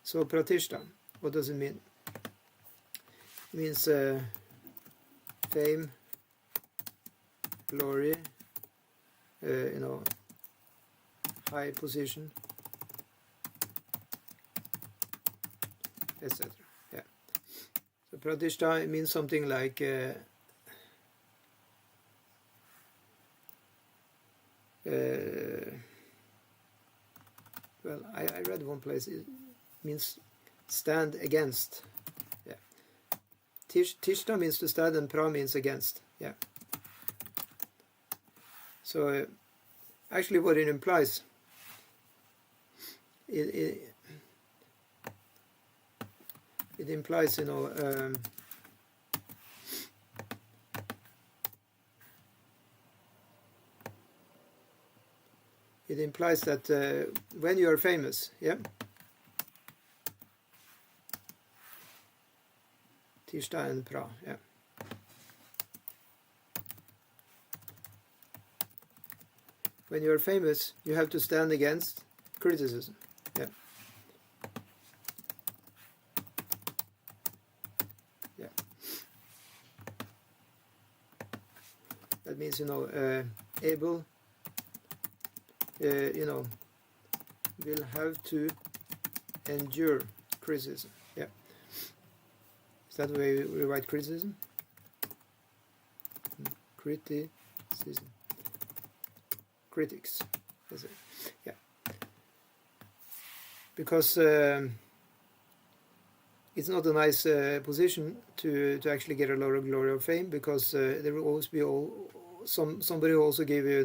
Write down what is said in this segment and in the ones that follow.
So pratishtha, what does it mean? It means fame, glory, high position, etc. Yeah. So pratishtha means something like well, I read one place, it means stand against. Yeah. Tishta means to stand and pra means against. Yeah. So actually what it implies, it implies, it implies that when you are famous, yeah, Tishta and pra, yeah. When you are famous, you have to stand against criticism, yeah. Yeah. That means, able, will have to endure criticism. Yeah. Is that the way we write criticism? Criticism. Critics. That's it. Yeah. Because it's not a nice position to actually get a lot of glory or fame, because there will always be somebody who also give you,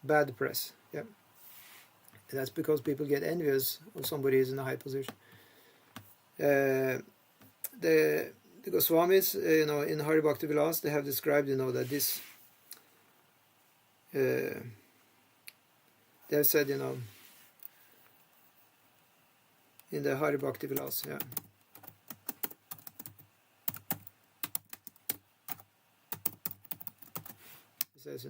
bad press. Yeah. And that's because people get envious of somebody who's in a high position. The Goswamis, in Hari Bhakti Vilas, they have described, that this, they have said, in the Hari Bhakti Vilas, yeah. It says,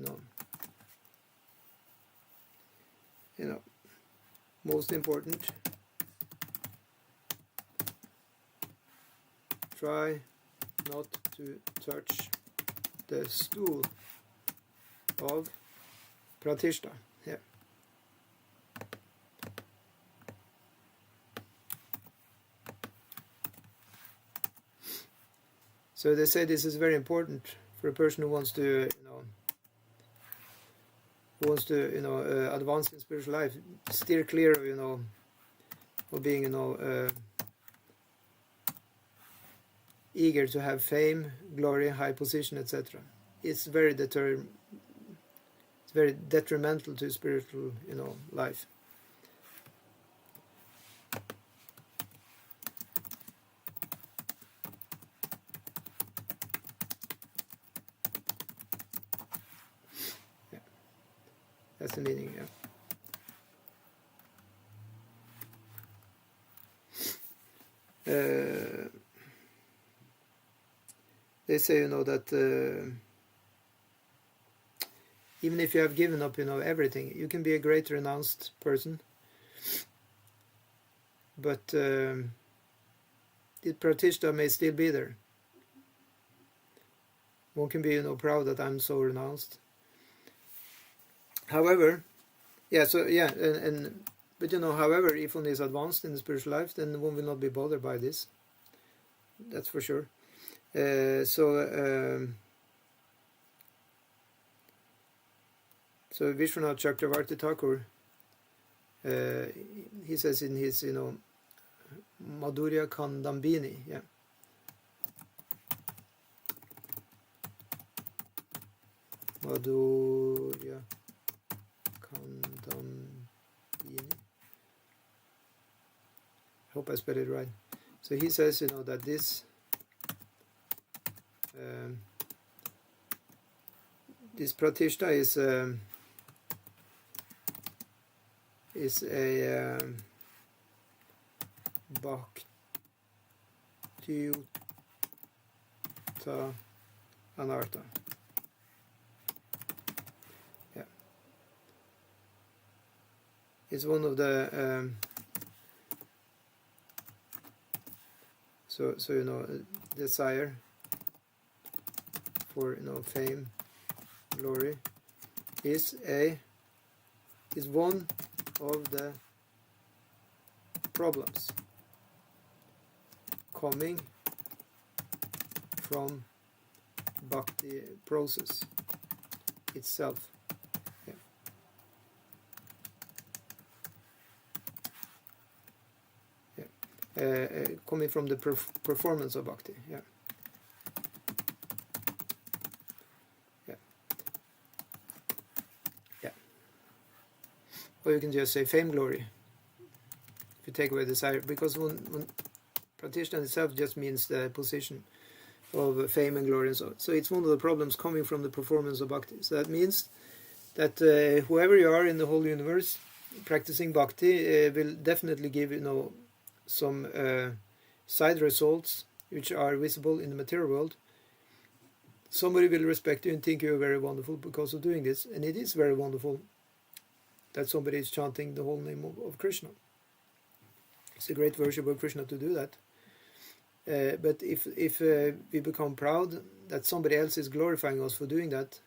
most important, try not to touch the stool of pratishtha. Yeah. So they say this is very important for a person who wants to, advance in spiritual life, steer clear of, of being, eager to have fame, glory, high position, etc. It's very detrimental to spiritual, life. Yeah. That's the meaning, yeah. They say, that even if you have given up, everything, you can be a great renounced person, but the pratishtha may still be there. One can be, proud that I'm so renounced. However, yeah, so yeah, but however, if one is advanced in the spiritual life, then one will not be bothered by this. That's for sure. So Vishwanath Chakravarti Thakur, he says in his, Madhurya Kandambini, yeah. Madhurya Kandambini. Hope I spelled it right. So he says, that this this pratishtha is a bhakti-yuta anartha. Yeah. It's one of the so desire for fame, glory is one of the problems coming from bhakti process itself. Coming from the performance of bhakti. Or you can just say fame, glory, if you take away desire, because when pratishna itself just means the position of fame and glory and so on. So it's one of the problems coming from the performance of bhakti. So that means that whoever you are in the whole universe, practicing bhakti will definitely give some side results which are visible in the material world. Somebody will respect you and think you are very wonderful because of doing this, and it is very wonderful that somebody is chanting the whole name of Krishna. It's a great worship of Krishna to do that. But if we become proud that somebody else is glorifying us for doing that,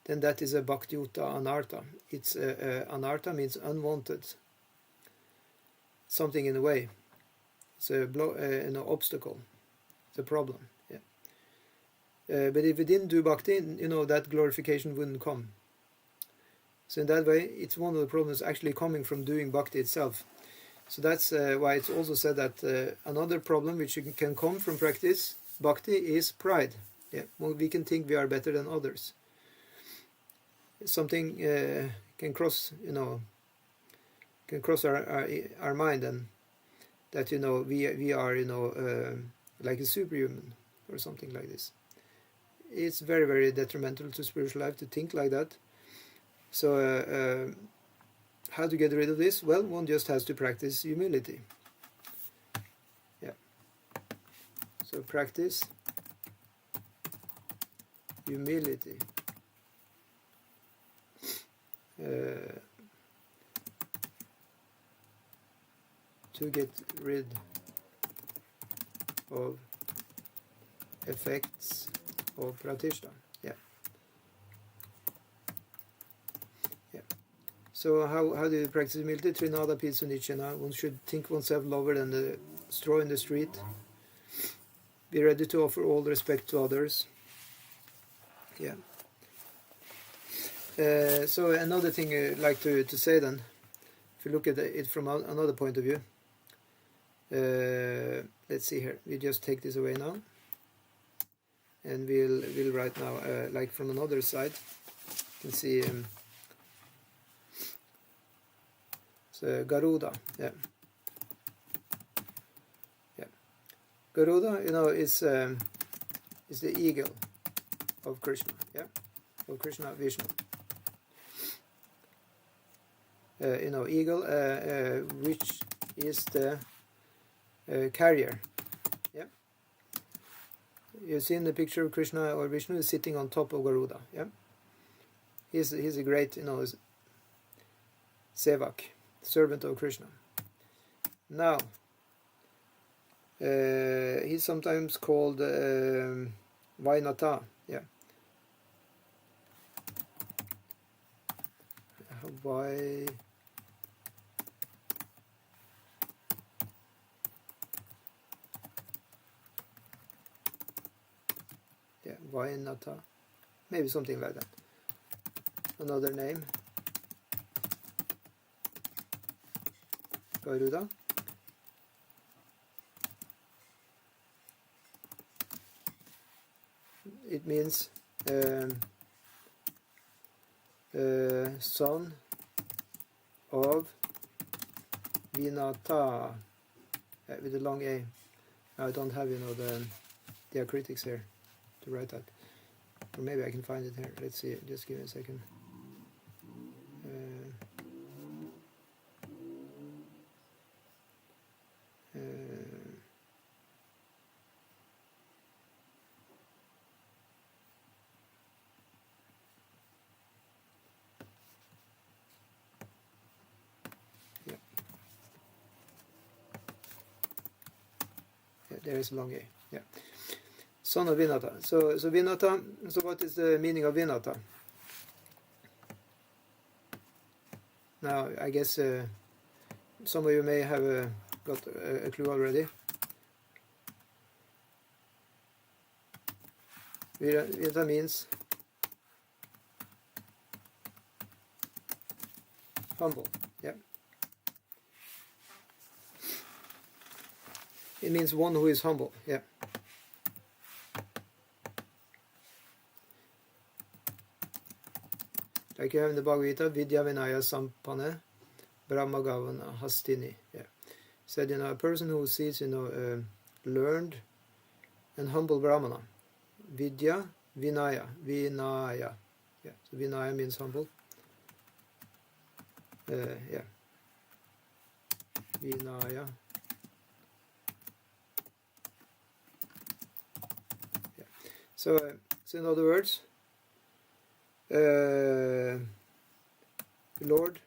then that is a bhakti-yuta anartha. It's anartha means unwanted, something in the way. It's an obstacle. It's a problem. But if we didn't do bhakti, that glorification wouldn't come. So in that way, it's one of the problems actually coming from doing bhakti itself. So that's why it's also said that another problem which can come from practice bhakti is pride. Well, we can think we are better than others. Something can cross, can cross our mind, and that we are like a superhuman or something like this. It's very, very detrimental to spiritual life to think like that. So how to get rid of this? Well, one just has to practice humility. So practice humility. To get rid of effects of pratishna. So how do you practice humility? Tṛṇād su-nīcena. One should think oneself lower than the straw in the street. Be ready to offer all respect to others. So another thing I'd like to say then, if you look at it from another point of view, let's see here. We just take this away now, and we'll write now like from another side. You can see so Garuda. Garuda, is the eagle of Krishna. Of Krishna Vishnu. Eagle, which is the carrier. You've seen the picture of Krishna or Vishnu is sitting on top of Garuda. He's a great, sevak, servant of Krishna. Now, he's sometimes called Vainata. Why? Vainata. Maybe something like that. Another name. Garuda. It means son of Vinata, with a long A. I don't have the diacritics here to write that, or maybe I can find it here. Let's see. Just give me a second. there is a long A. Yeah. Son of Vinata. So Vinata, so what is the meaning of Vinata? Now, I guess some of you may have got a clue already. Vinata means humble. Yeah. It means one who is humble. Yeah. Like you have in the Bhagavatam, Vidya Vinaya Sampane Brahma Gavana Hastini. Yeah. Said, a person who sees, learned and humble Brahmana. Vidya Vinaya. Vinaya. Yeah. So Vinaya means humble. Yeah. Vinaya. Yeah. So in other words, the Lord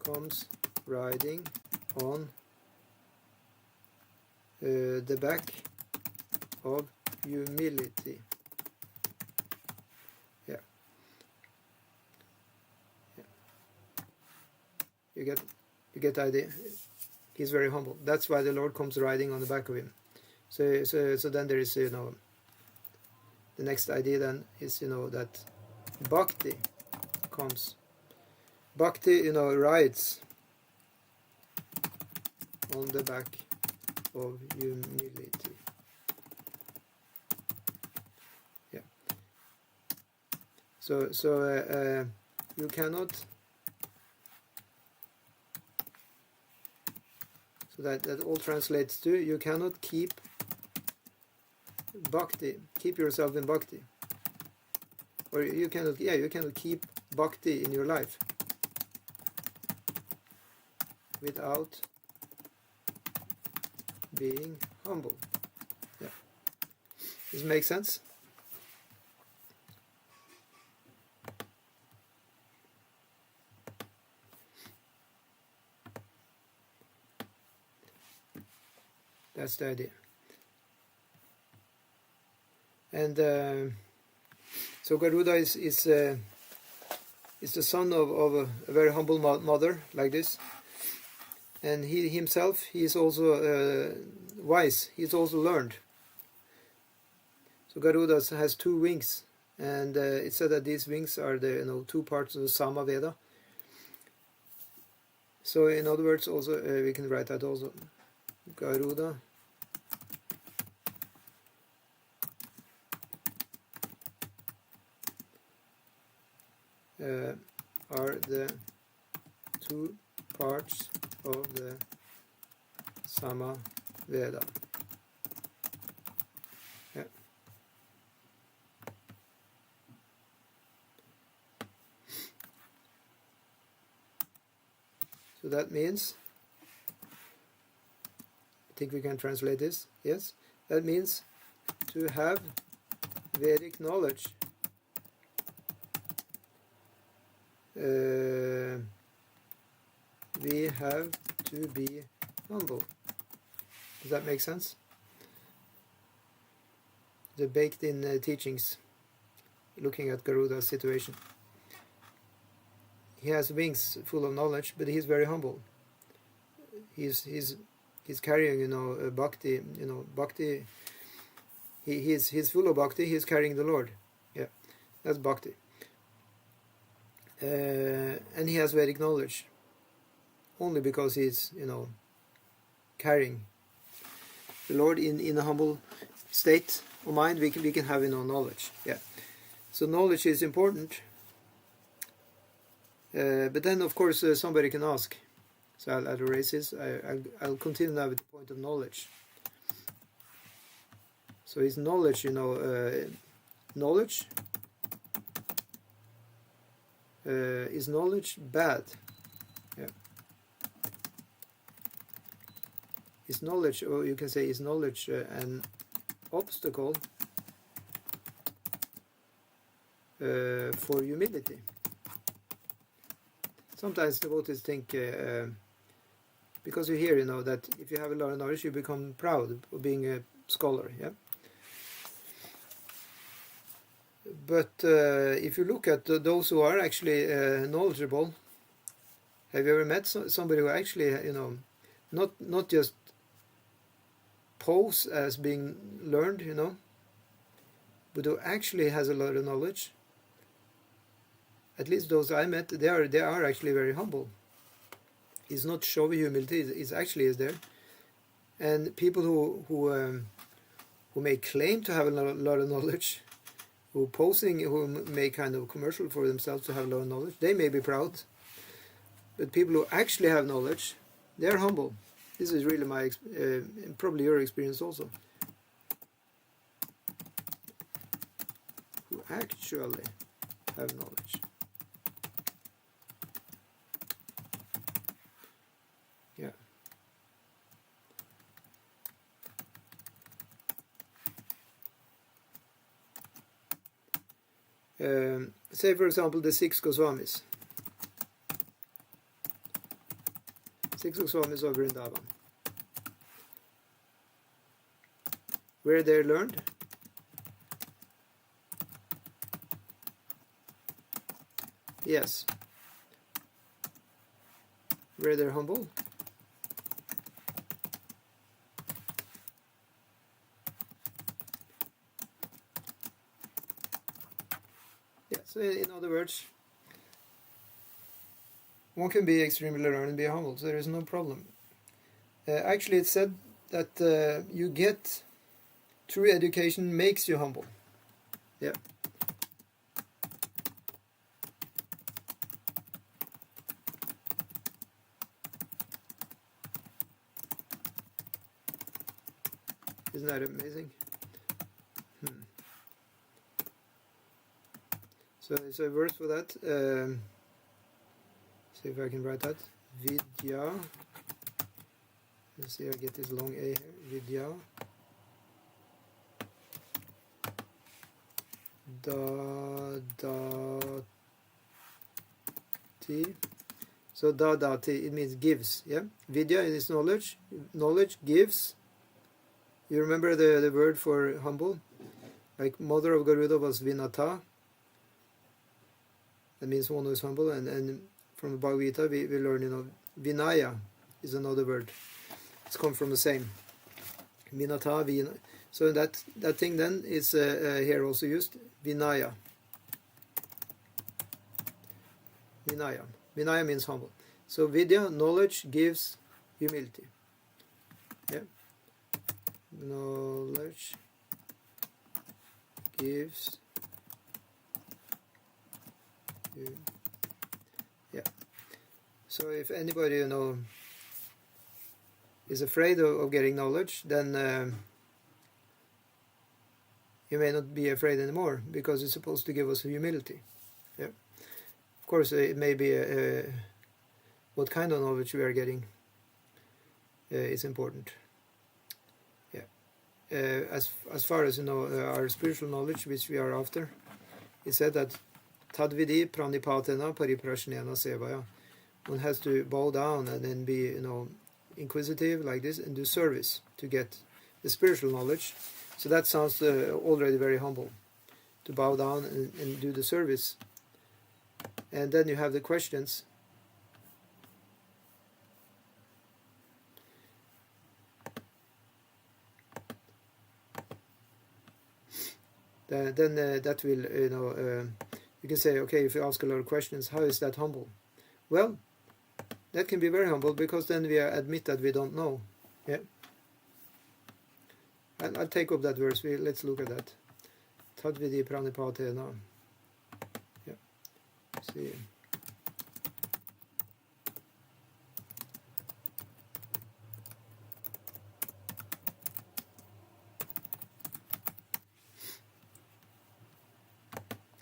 comes riding on the back of humility. Yeah. Yeah. You get the idea. He's very humble. That's why the Lord comes riding on the back of him. So then there is, the next idea then is, that bhakti comes. Bhakti, rides on the back of humility. Yeah. So you cannot. So that all translates to, you cannot keep bhakti, keep yourself in bhakti, or you cannot keep bhakti in your life without being humble. Yeah. Does it make sense? That's the idea. And so Garuda is the son of a very humble mother, like this. And he himself, he is also wise. He's also learned. So Garuda has two wings, and it said that these wings are the two parts of the Samaveda. So in other words, also we can write that also. Garuda are the two parts of the Samaveda. Yeah. So that means, I think we can translate this, yes? That means to have Vedic knowledge. We have to be humble. Does that make sense? The baked in teachings, looking at Garuda's situation. He has wings full of knowledge, but he's very humble. He's carrying, bhakti, bhakti. He's full of bhakti. He's carrying the Lord. Yeah, that's bhakti. And he has Vedic knowledge. Only because he's, carrying the Lord in a humble state of mind, we can have, knowledge. Yeah. So knowledge is important. But then, of course, somebody can ask. So I'll erase this. I'll continue now with the point of knowledge. So is knowledge, knowledge? Is knowledge bad? Yeah. Is knowledge, or you can say, is knowledge an obstacle for humility? Sometimes devotees think, because you hear, that if you have a lot of knowledge, you become proud of being a scholar. Yeah. But if you look at those who are actually knowledgeable, have you ever met somebody who actually, not just pose as being learned, but who actually has a lot of knowledge? At least those I met, they are actually very humble. It's not showy humility; it actually is there. And people who may claim to have a lot of knowledge, who make kind of commercial for themselves to have a lot of knowledge, they may be proud. But people who actually have knowledge, they are humble. This is really my probably your experience also. Who actually have knowledge. Yeah. Say for example the six Goswamis. Six Goswamis of Vrindavan. Where they learned? Yes. Where they're humble? Yeah, so in other words, one can be extremely learned and be humble, so there is no problem. Actually, it's said that you get, true education makes you humble. Yeah. Isn't that amazing? So it's a verse for that. See if I can write that. Vidya. Let's see, I get this long A here. Vidya. Dadati. So dadati, it means gives. Yeah. Vidya is knowledge. Knowledge gives. You remember the word for humble? Like mother of Garuda was Vinata. That means one who is humble. And from the Bhagavatam we learn, Vinaya is another word. It's come from the same. Vinata, Vina. So that thing then is here also used. Vinaya. Vinaya. Vinaya means humble. So Vidya, knowledge, gives humility. Yeah. Knowledge gives you. Yeah. So if anybody is afraid of getting knowledge, then you may not be afraid anymore, because it's supposed to give us humility. Yeah. Of course, it may be what kind of knowledge we are getting is important. As far as our spiritual knowledge, which we are after, it said that tadvidi pranipatena pariprashnena sevaya. One has to bow down and then be inquisitive like this and do service to get the spiritual knowledge. So that sounds already very humble, to bow down and do the service. And then you have the questions. Then that will, you can say, okay, if you ask a lot of questions, how is that humble? Well, that can be very humble, because then we admit that we don't know. Yeah. I'll take up that verse. Let's look at that. Tadvidi pranipatena. Yeah. See.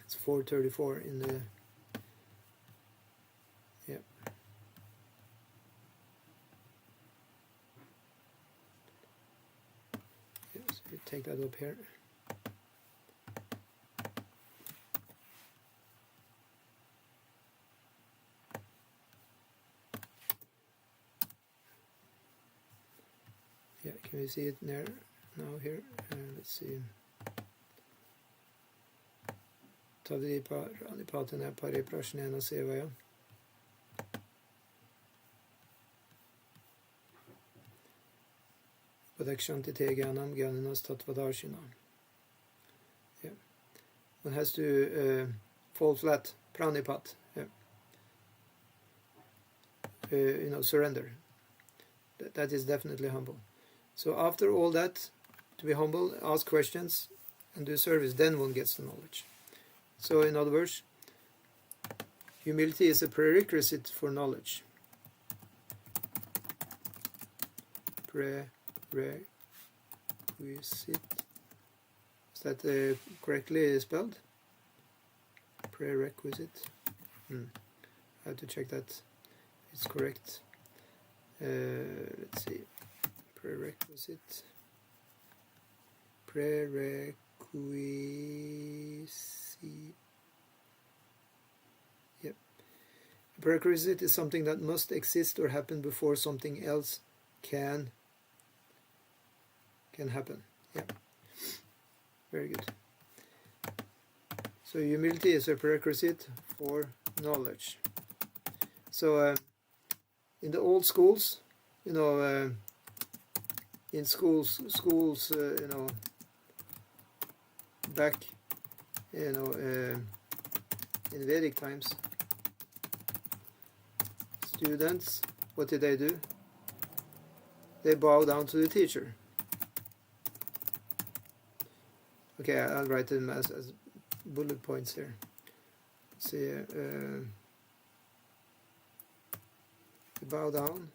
It's 434 in the. Yeah. Yes, we take that up here. Can you see it there now here? Let's see. Tadripatana pariprashnena sevaya. Padakshanti gyanam gyaninas tattvadarshina. Yeah. One has to fall flat, pranipat. Yeah. Surrender. That is definitely humble. So after all that, to be humble, ask questions, and do service, then one gets the knowledge. So in other words, humility is a prerequisite for knowledge. Prerequisite. Is that correctly spelled? Prerequisite. I have to check that it's correct. Let's see. Prerequisite. Yep. A prerequisite is something that must exist or happen before something else can happen. Yeah. Very good. So humility is a prerequisite for knowledge. So in the old schools, in schools, back, in Vedic times, students, what did they do? They bow down to the teacher. Okay, I'll write them as bullet points here. Let's see, bow down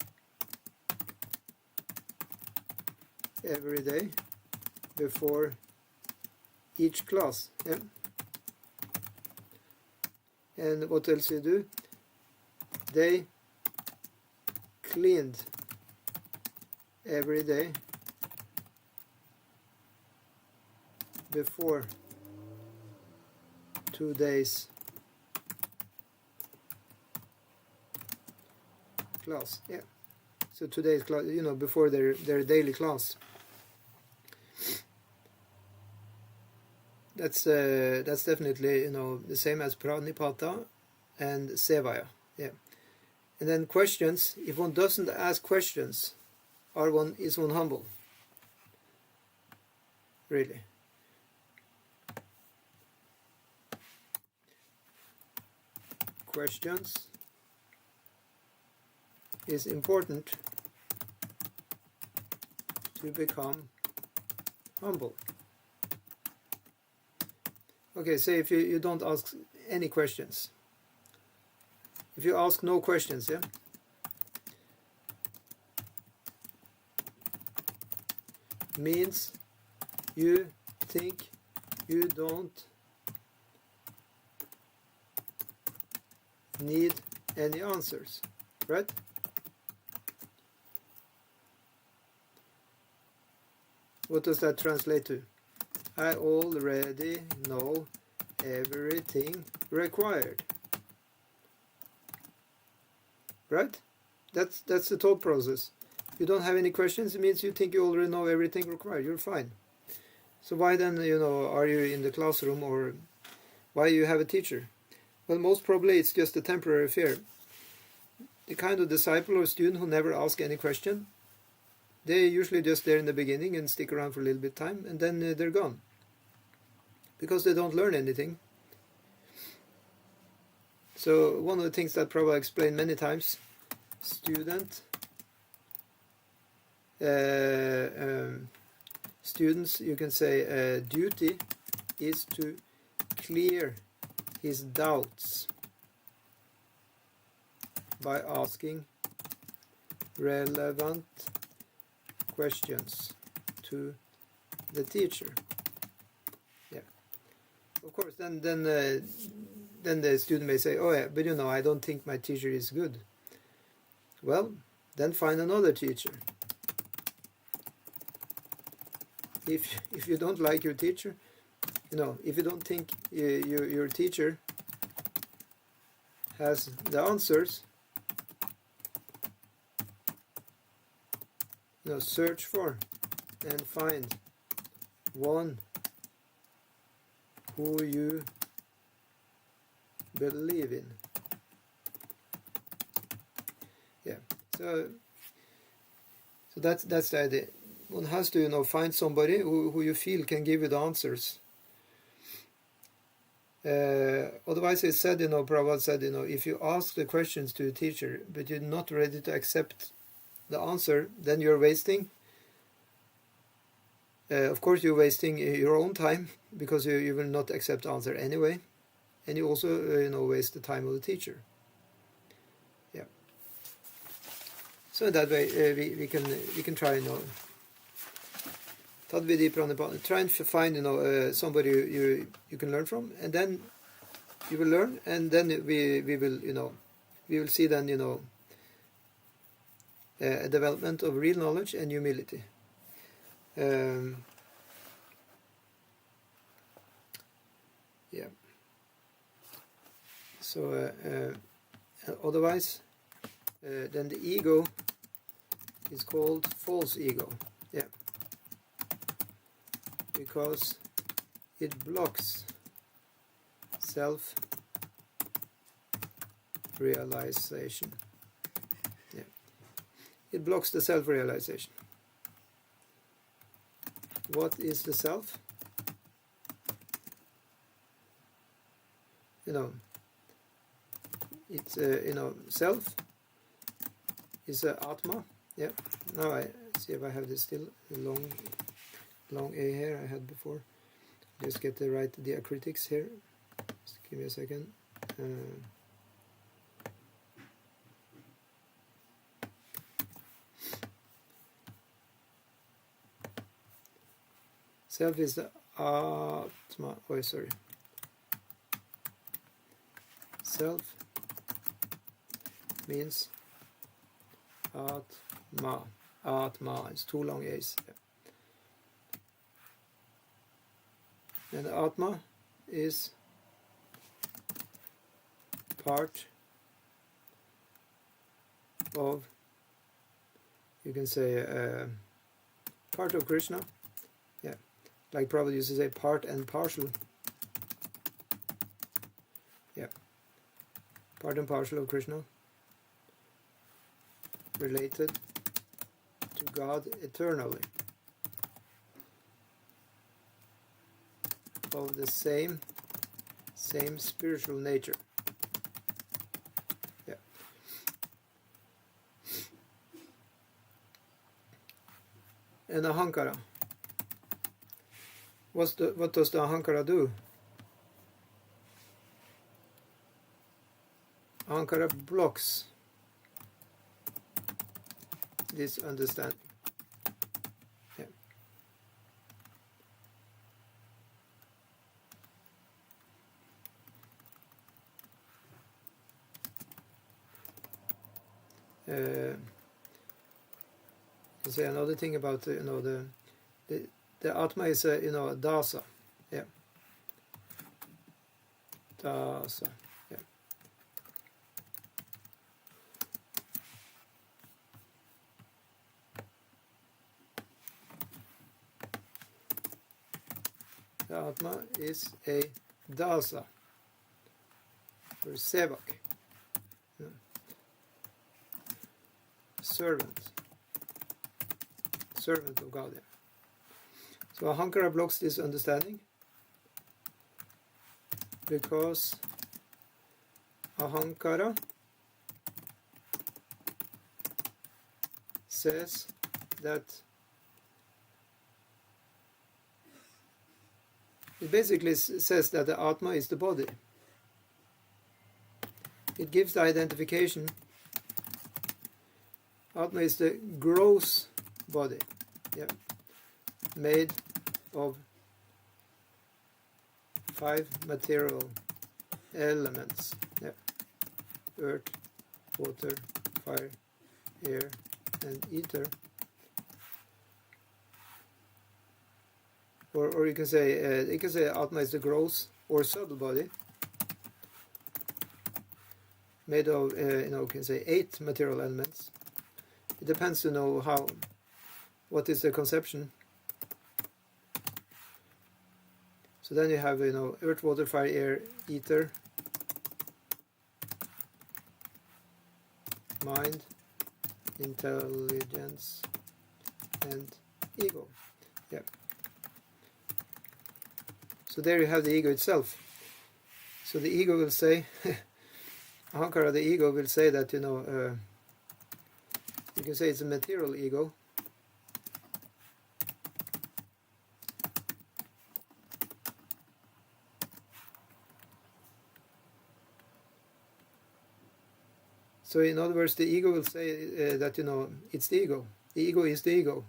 every day before each class. Yeah. And what else you do? They cleaned every day before 2 days class. Yeah. So today's class, before their daily class. That's definitely the same as pranipata and sevaya. Yeah. And then questions. If one doesn't ask questions, is one humble? Really? Questions is important to become humble. Okay, say if you don't ask any questions. If you ask no questions, yeah? Means you think you don't need any answers, right? What does that translate to? I already know everything required. Right? That's the thought process. If you don't have any questions, it means you think you already know everything required. You're fine. So why then, are you in the classroom, or why you have a teacher? Well, most probably it's just a temporary affair. The kind of disciple or student who never ask any question, they're usually just there in the beginning and stick around for a little bit of time, and then they're gone. Because they don't learn anything. So one of the things that Prabhupada explained many times, students, you can say, duty is to clear his doubts by asking relevant questions to the teacher. Yeah. Of course, then the student may say, oh yeah, but I don't think my teacher is good. Well, then find another teacher. If you don't like your teacher, if you don't think your teacher has the answers, search for and find one who you believe in. Yeah, so that's the idea. One has to find somebody who you feel can give you the answers. Otherwise, it's said, Prabhupada said, if you ask the questions to a teacher but you're not ready to accept the answer, then you're wasting. Of course, you're wasting your own time, because you will not accept the answer anyway, and you also waste the time of the teacher. Yeah. So in that way, we can try Tadvidi Pranipana. Try and find somebody you can learn from, and then you will learn, and then we will see then a development of real knowledge and humility. Yeah. So otherwise, then the ego is called false ego. Yeah. Because it blocks self-realization. Yeah. It blocks the self-realization. What is the self? It's self is Atma. Yeah. Now I see if I have this still long A here I had before. Just get the right diacritics here. Just give me a second. Self is the Atma. Oh, sorry. Self means Atma. Atma. It's two long A's. Yeah. And Atma is part of, you can say, part of Krishna. Yeah, like Prabhupada used to say, part and partial. Yeah, part and partial of Krishna, related to God eternally, of the same spiritual nature. Yeah. And ahankara. What does the ahankara do? Ahankara blocks this understanding. Say another thing about the Atma is dasa. Yeah, dasa. Yeah. The Atma is a dasa, or sevak. Servant of God. Yeah. So ahankara blocks this understanding because ahankara says that it basically says that the Atma is the body. It gives the identification. Atma is the gross body, yeah, made of 5 material elements, yeah, earth, water, fire, air, and ether. Or you can say Atma is the gross or subtle body, made of you can say 8 material elements. It depends to know what is the conception. So then you have, earth, water, fire, air, ether, mind, intelligence, and ego. Yeah. So there you have the ego itself. So the ego will say, Ahankara, the ego will say that, you can say it's a material ego. So in other words, the ego will say that, it's the ego. The ego is the ego.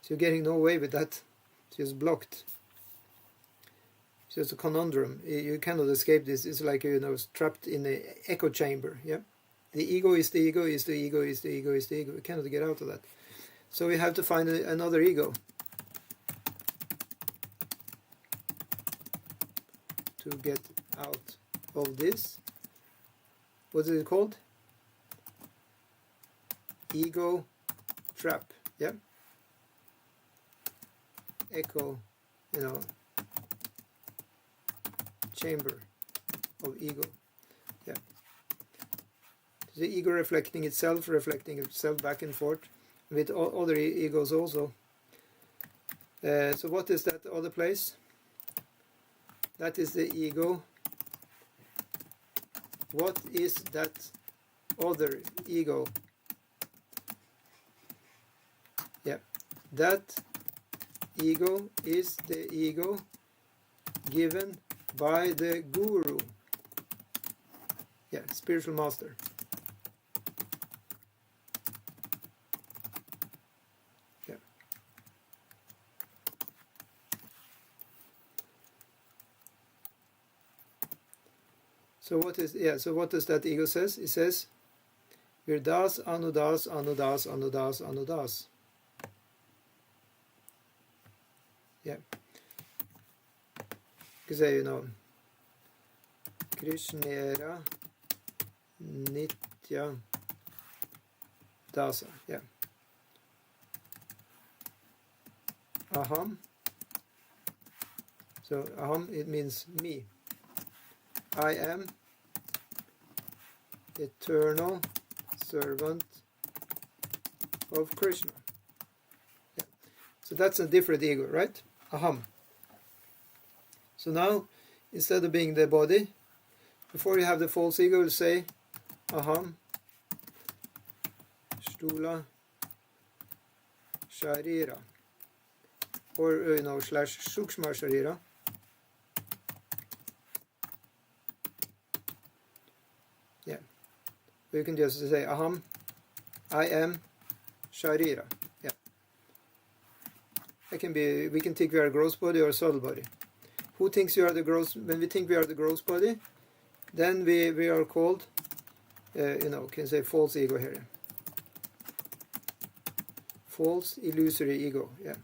So you're getting no way with that. It's just blocked. It's just a conundrum. You cannot escape this. It's like, trapped in an echo chamber. Yeah. The ego is the ego, is the ego, is the ego, is the ego. You cannot get out of that. So we have to find another ego to get out of this. What is it called? Ego trap. Yeah. Echo, chamber of ego. Yeah. The ego reflecting itself back and forth with other egos also. So what is that other place? That is the ego. What is that other ego? Yeah, that ego is the ego given by the guru. Yeah, spiritual master. Yeah. So what does that ego says? It says Virdas Anudas Anudas Anudas Anudas. Yeah. You can say, kṛṣṇa Nitya Dasa. Yeah. Aham. So aham, it means me. I am eternal servant of Krishna. Yeah. So that's a different ego, right? Aham. So now, instead of being the body, before you have the false ego, you'll say aham sthula sharira, or slash sukshma sharira. Yeah. You can just say aham, I am sharira. Yeah. It can be, we can think we are a gross body or a subtle body. Who thinks you are the gross? When we think we are the gross body, then we are called, can say false ego here. False illusory ego. Yeah.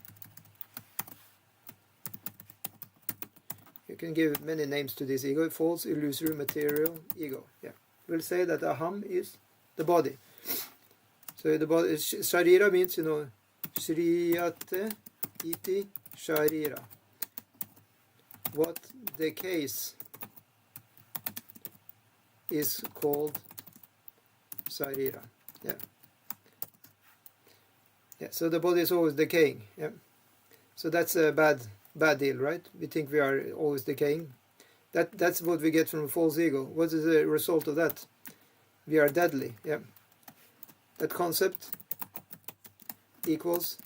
You can give many names to this ego. False illusory material ego. Yeah. We'll say that aham is the body. So the body, sharira means, shriyate iti sharira. What decays is called sarira. Yeah. Yeah. So the body is always decaying. Yeah. So that's a bad deal, right? We think we are always decaying. That's what we get from a false ego. What is the result of that? We are deadly. Yeah. That concept equals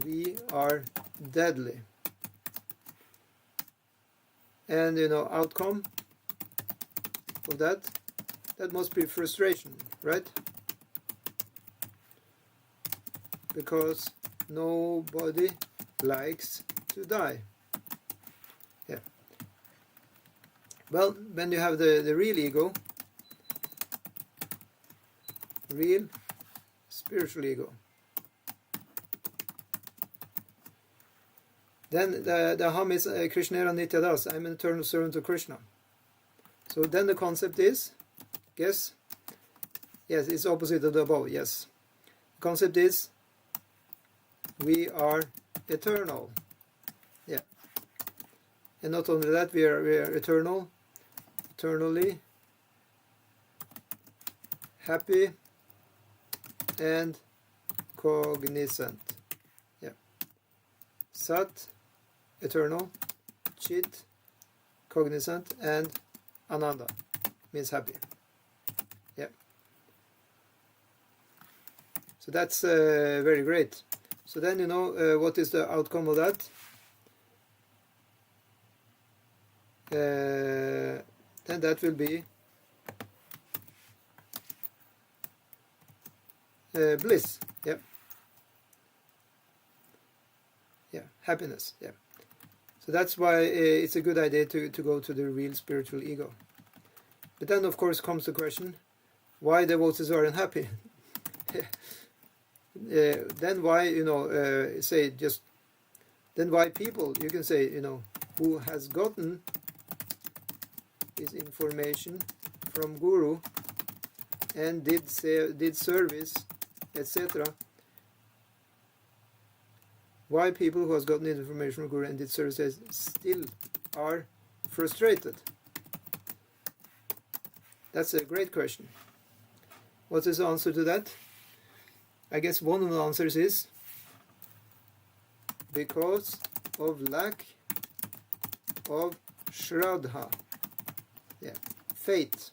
we are deadly. And outcome of that must be frustration, right? Because nobody likes to die. Yeah. Well, when you have the real ego, real spiritual ego, then the aham is kṛṣṇa Nitya Das. I'm an eternal servant of Krishna. So then the concept is, guess? Yes, it's opposite of the above, yes. The concept is, we are eternal. Yeah. And not only that, we are eternally happy and cognizant. Yeah. Sat, eternal, Chit, cognizant, and Ananda means happy. Yeah. So that's very great. So then you know what is the outcome of that? Then that will be bliss. Yeah. Yeah. Happiness. Yeah. So that's why it's a good idea to go to the real spiritual ego. But then of course comes the question, why devotees are unhappy? Then why, you know, then why people, you can say, you know, who has gotten his information from Guru and did service, etc. Why people who has gotten information from Guru and did services still are frustrated? That's a great question. What is the answer to that? I guess one of the answers is because of lack of shraddha. Yeah, faith.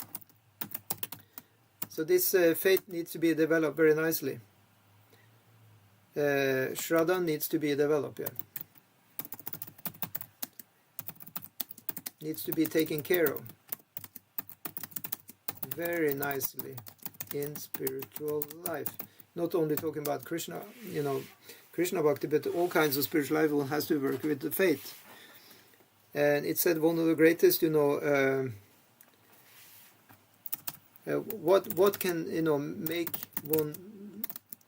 So this faith needs to be developed very nicely. Shraddha needs to be developed, yeah. Needs to be taken care of very nicely in spiritual life. Not only talking about Krishna, you know, kṛṣṇa-bhakti, but all kinds of spiritual life one has to work with the faith. And it said one of the greatest, you know, what can, you know, make one.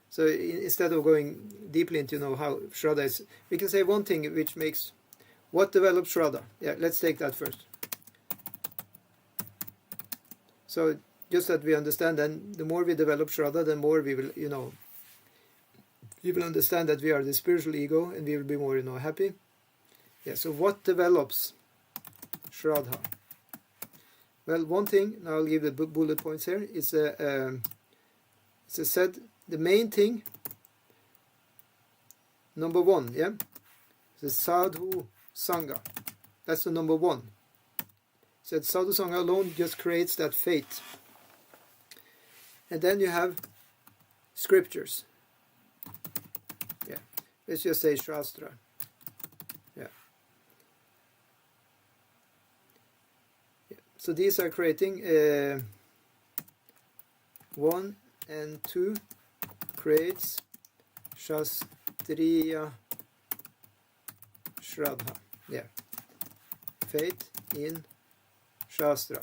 So instead of going deeply into, you know, how Shraddha is, we can say one thing which makes, what develops Shraddha? Yeah, let's take that first. So just that we understand, then the more we develop Shraddha, the more we will, you know, we will understand that we are the spiritual ego, and we will be more, you know, happy. Yeah. So what develops Shraddha? Well, one thing. Now I'll give the bullet points here. It's a said. The main thing, number one, yeah, the sadhu sangha. That's the number one. Said sadhu sangha alone just creates that faith. And then you have scriptures. Yeah, let's just say shastra. Yeah. Yeah. So these are creating 1 and 2. Creates shastriya shraddha. Yeah. Faith in Shastra.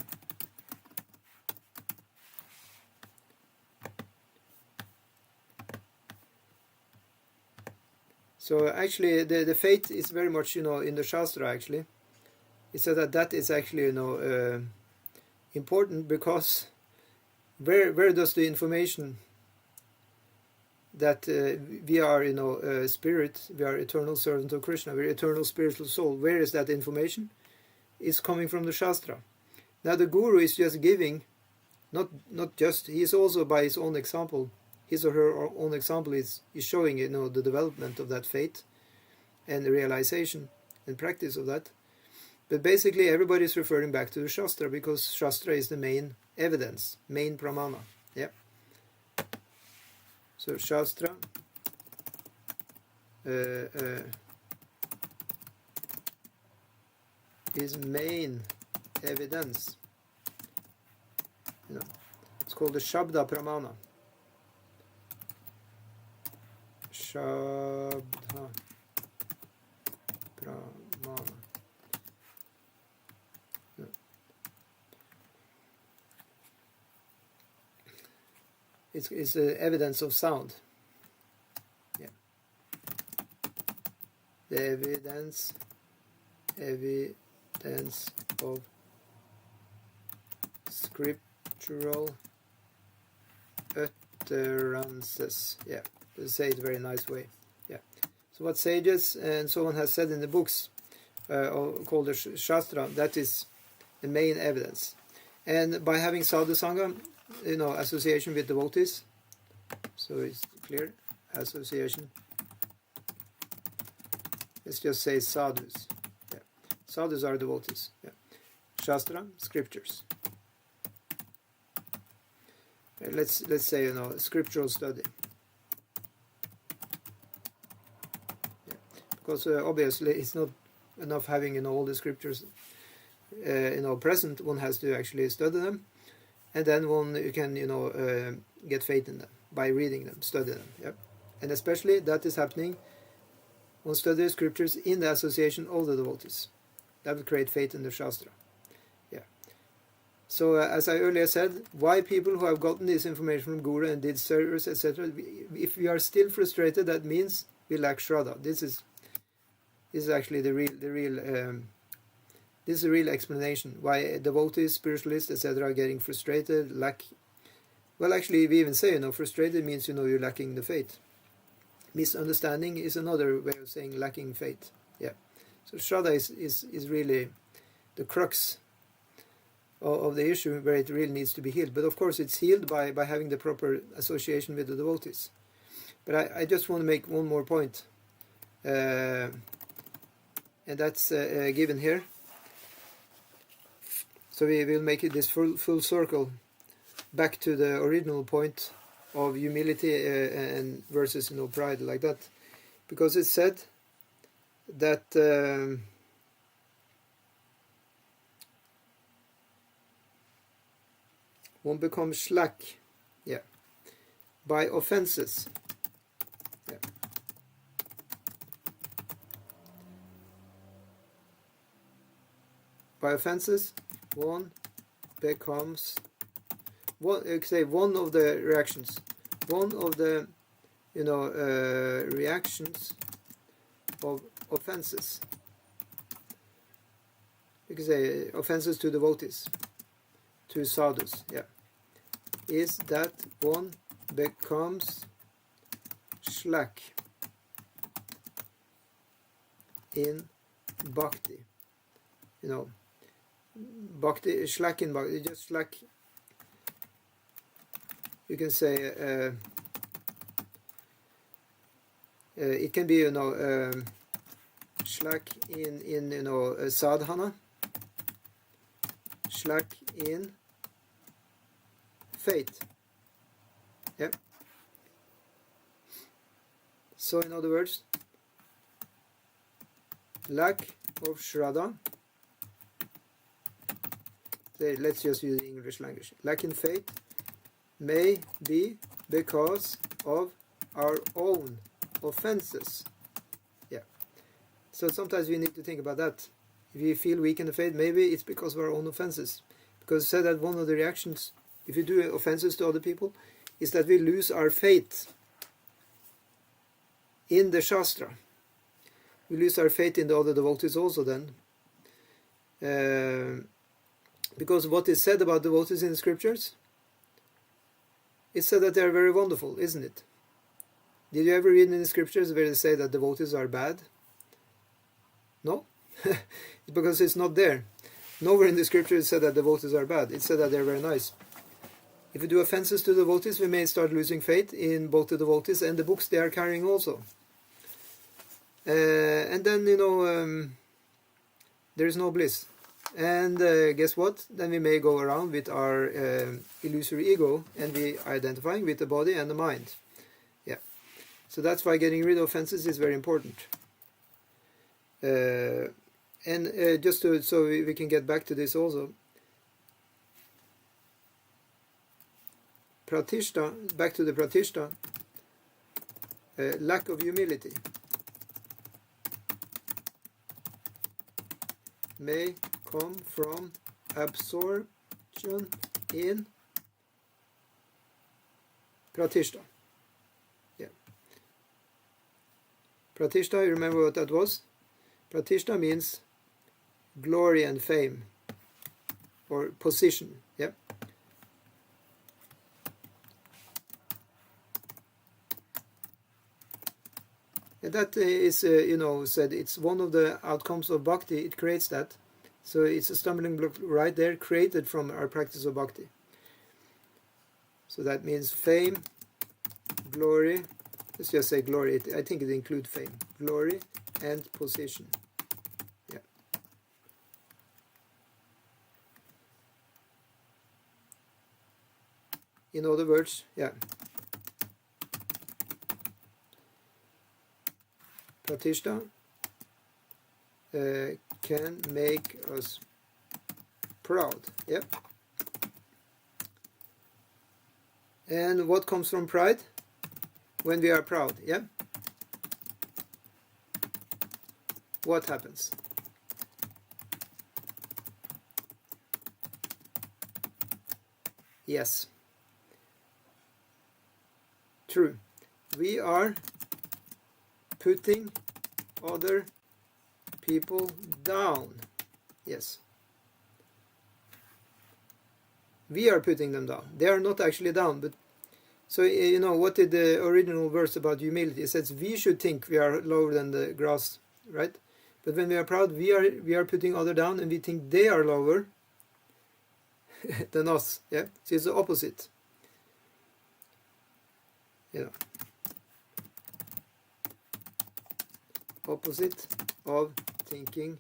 So actually the faith is very much, you know, in the Shastra actually. It said that is actually, you know, important, because where does the information that we are, you know, spirit, we are eternal servant of Krishna, we are eternal spiritual soul, where is that information? It's coming from the Shastra. Now the Guru is just giving, not just, he is also by his own example, his or her own example is showing, you know, the development of that faith and the realization and practice of that. But basically everybody is referring back to the Shastra, because Shastra is the main evidence, main pramana. Yeah. So Shastra is main evidence. You know, it's called the Shabda Pramana. Shabda Pramana. Yeah. It's evidence of sound. Yeah. The evidence of scriptural utterances. Yeah, to say it a very nice way. Yeah. So what sages and so on has said in the books called the Shastra, that is the main evidence. And by having sadhu sangha, association with devotees, so it's clear, association. Let's just say sadhus. Yeah. Sadhus are devotees. Yeah. Shastra, scriptures. Let's say scriptural study. Yeah. Because obviously it's not enough having all the scriptures present. One has to actually study them, and then you can get faith in them by reading them, study them. Yeah. And especially that is happening. One study scriptures in the association of the devotees. That will create faith in the Shastra. Yeah. So as I earlier said, why people who have gotten this information from Guru and did service, etc., if we are still frustrated, that means we lack Shraddha. This is actually the real explanation why devotees, spiritualists, etc., are getting frustrated. Well, actually, we even say frustrated means you're lacking the faith. Misunderstanding is another way of saying lacking faith. Yeah. So Shraddha is really the crux of the issue where it really needs to be healed. But of course it's healed by having the proper association with the devotees. But I just want to make one more point. And that's given here. So we will make it this full circle back to the original point of humility and versus pride, like that, because it's said that one becomes slack, yeah, by offenses. Yeah. By offenses, one becomes one of the reactions, one of the reactions of offenses. You can say offenses to devotees, to sadhus, yeah, is that one becomes slack in bhakti. Bhakti, slack in bhakti, just slack. You can say it can be slack in sadhana, slack in faith. Yep. So in other words, lack of Shraddha. Let's just use the English language. Lack in faith may be because of our own offenses. Yeah. So sometimes we need to think about that. If we feel weak in the faith, maybe it's because of our own offenses. Because it said that one of the reactions, if you do offenses to other people, is that we lose our faith in the Shastra. We lose our faith in the other devotees also then. Because what is said about devotees in the scriptures, it's said that they are very wonderful, isn't it? Did you ever read in the scriptures where they say that devotees are bad? No? Because it's not there. Nowhere in the scriptures it said that devotees are bad. It said that they're very nice. If we do offenses to devotees, we may start losing faith in both the devotees and the books they are carrying also. And then, there is no bliss. And guess what? Then we may go around with our illusory ego and be identifying with the body and the mind. Yeah. So that's why getting rid of offenses is very important. And just so we can get back to this also. Pratishta, back to the pratishta, lack of humility may come from absorption in pratishta. Yeah. Pratishta, you remember what that was? Pratishta means glory and fame, or position. Yeah. And that is, said it's one of the outcomes of bhakti. It creates that. So it's a stumbling block right there, created from our practice of bhakti. So that means fame, glory. Let's just say glory. I think it includes fame, glory, and position. Yeah. In other words, yeah. Pratishta can make us proud. Yep. And what comes from pride? When we are proud, yeah? What happens? Yes. True. We are putting other people down. Yes. We are putting them down. They are not actually down. But so, what did the original verse about humility? It says we should think we are lower than the grass, right? But when we are proud, we are putting other down, and we think they are lower than us. Yeah. So it's the opposite. Opposite of thinking